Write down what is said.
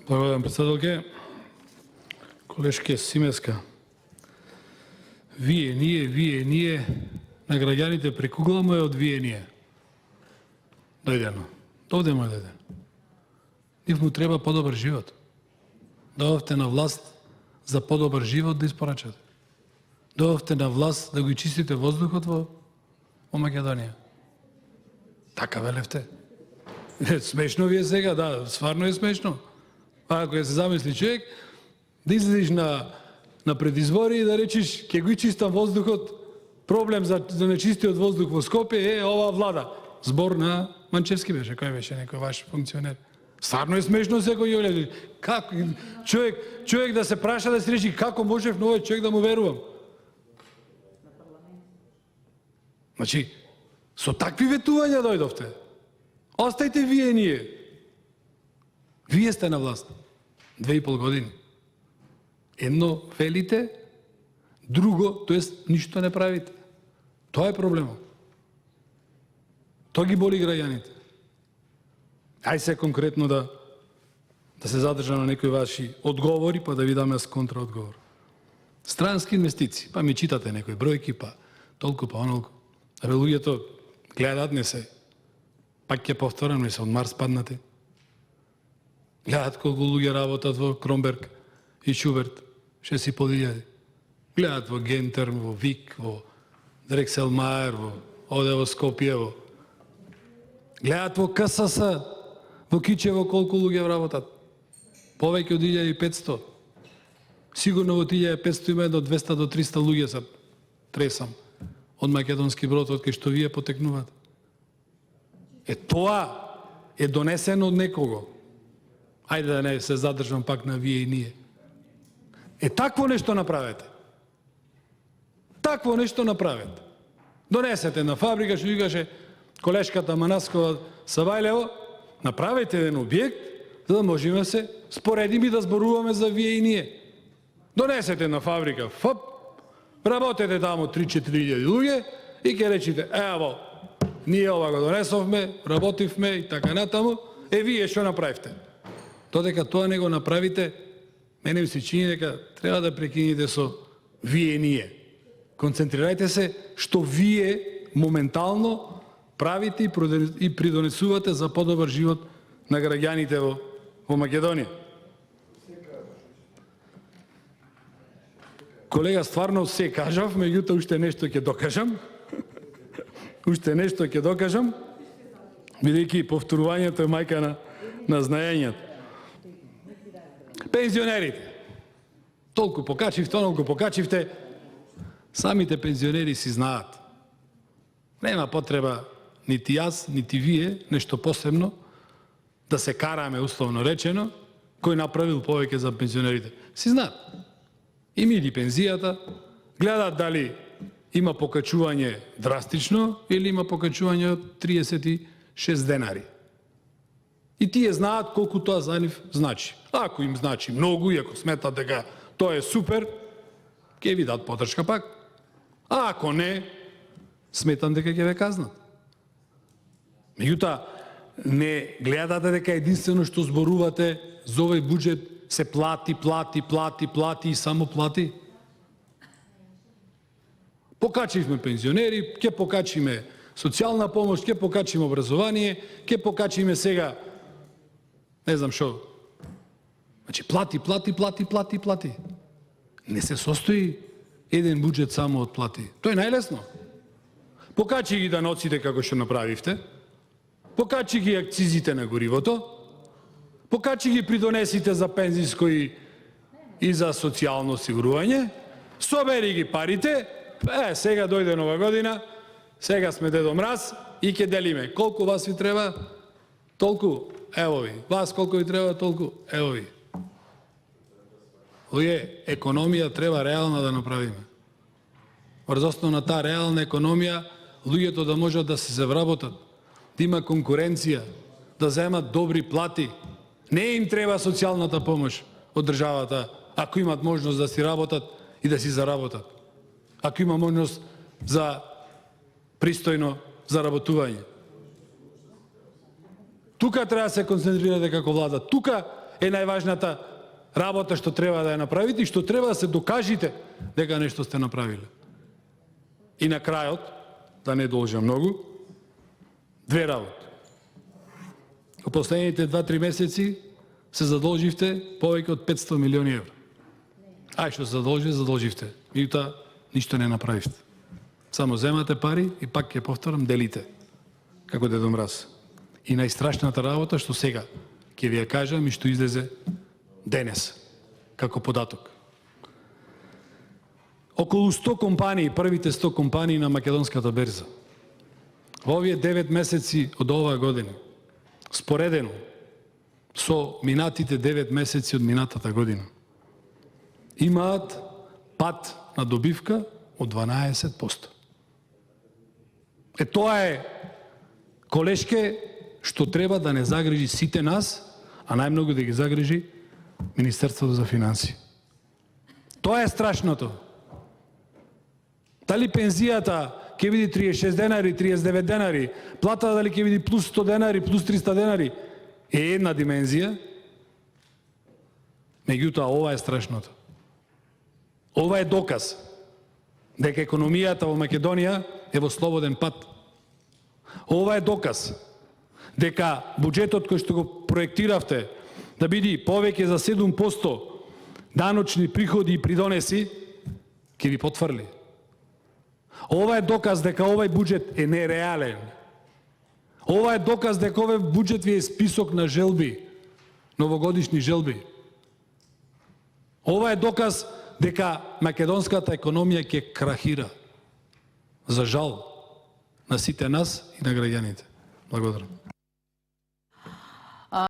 Благодарам, председателке. Колешке Симеска. Вие, ние, на граѓаните прекугламе од вие, ние. Дојдено. Довде му дојде. Нив му треба подобар живот. Дојдовте на власт за подобар живот да испорачате. Дојдовте на власт да го чистите воздухот во Македонија. Така велевте. Смешно ви е сега, да, стварно е смешно. Ако се замисли човек, да излезеш на предизбори и да речиш ќе го чистам воздухот, проблем за нечистиот воздух во Скопје е оваа влада. Збор на Манчевски беше, кој беше некој ваш функционер. Стварно е смешно секој ја гледа. Како човек да се праша да се речи како можев на овој човек да му верувам? Значи, со такви ветувања дојдовте. Остајте вие ние. Вие сте на власт. 2,5 години. Едно велите, друго, тоест ништо не правите. Тоа е проблемот. Тоа ги боли граѓаните. Ај се конкретно да се задржам на некои ваши одговори, па да ви дам јас контраодговор. Странски инвестиции, па ми читате некои бројки, па толку, па онолку. Абе луѓето гледаат не се. Пак ќе повторам, не се од Марс паднати. Гледаат колку луѓе работат во Кромберг и Шуберт, 6.500. Гледаат во Гентерм, во Вик, во Дрекселмаер, оде во Скопје, гледаат во КСС, во Кичево колку луѓе работат. Повеќе од 1500. Сигурно во 1500 има до 200 до 300 луѓе се тресам од македонски брод, од кај што вие потекнувате. Тоа е донесено од некого. Ајде да не се задржам пак на вие и ние. Такво нешто направете. Такво нешто направете. Донесете на фабрика, што викаше колешката Манаскова Савајлево, направете еден објект, за да можеме да се споредиме и да зборуваме за вие и ние. Донесете на фабрика, работете таму 3-4 илјади луѓе и ќе речите, ево, ние ова го донесовме, работивме и така натаму, вие што направивте? Додека тоа не го направите, мене ми се чини дека треба да прекинете со вие и ние. Концентрирајте се што вие моментално правите и придонесувате за подобар живот на граѓаните во Македонија. Колега, стварно се кажав, меѓутоа уште нешто ќе докажам. Уште нешто ќе докажам, бидејќи повторувањето е мајка на знаењето. Пензионерите. Толку покачивте, онолку покачивте. Самите пензионери си знаат. Нема потреба нити јас, нити вие, нешто посебно, да се караме, условно речено, кој направил повеќе за пензионерите. Си знаат. Им иди пензијата, гледаат дали има покачување драстично или има покачување од 36 денари. И тие знаат колку тоа за нив значи. Ако им значи многу и ако сметат дека тоа е супер, ќе ви дадат поддршка пак. А ако не, сметам дека ќе ве казнат. Меѓутоа, не гледате дека единствено што зборувате за овој буџет се плати и само плати. Покачивме пензионери, ќе покачиме социјална помош, ќе покачиме образование, ќе покачиме сега не знам шо. Значи плати. Не се состои еден буџет само од плати. Тоа е најлесно. Покачи ги даноците како што направивте, покачи ги акцизите на горивото, покачи ги придонесите за пензиско и за социјално осигурување, собери ги парите, сега дојде нова година, сега сме Дедо Мраз и ќе делиме. Колку вас ви треба? Толку. Ево ви. Вас колку ви треба? Толку. Ево ви. Луѓе, економија треба реална да направиме. Врз основа на таа реална економија, луѓето да можат да се завработат, да има конкуренција, да земат добри плати. Не им треба социјалната помош од државата, ако имат можност да си работат и да си заработат. Ако има можност за пристојно заработување. Тука треба да се концентрирате како влада. Тука е најважната работа што треба да ја направите и што треба да се докажите дека нешто сте направиле. И на крајот, да не должам многу, две работи. Во последните 2-3 месеци се задолживте повеќе од 500 милиони евра. Ај што се задолживте. Меѓутоа, ништо не направивте. Само земате пари и пак ќе повторам, делите. Како Дедо Мраз. И најстрашната работа што сега ќе ви ја кажам и што излезе денес, како податок. Околу 100 компании, првите 100 компании на македонската берза, во овие 9 месеци од оваа година, споредено со минатите 9 месеци од минатата година, имаат пад на добивка од 12%. Тоа е колешке што треба да не загрижи сите нас, а најмногу да ги загрижи Министерството за финансии. Тоа е страшното. Дали пензијата ќе биде 36 денари, 39 денари, плата дали ќе биде плюс 100 денари, плюс 300 денари, е една димензија. Меѓутоа, ова е страшното. Ова е доказ дека економијата во Македонија е во слободен пат. Ова е доказ дека буџетот кој што го проектиравте да биде повеќе за 7% даночни приходи и придонеси, ќе ви потврли. Ова е доказ дека овај буџет е нереален. Ова е доказ дека овој буџет ви е список на желби, новогодишни желби. Ова е доказ дека македонската економија ќе крахира. За жал на сите нас и на граѓаните. Благодарам.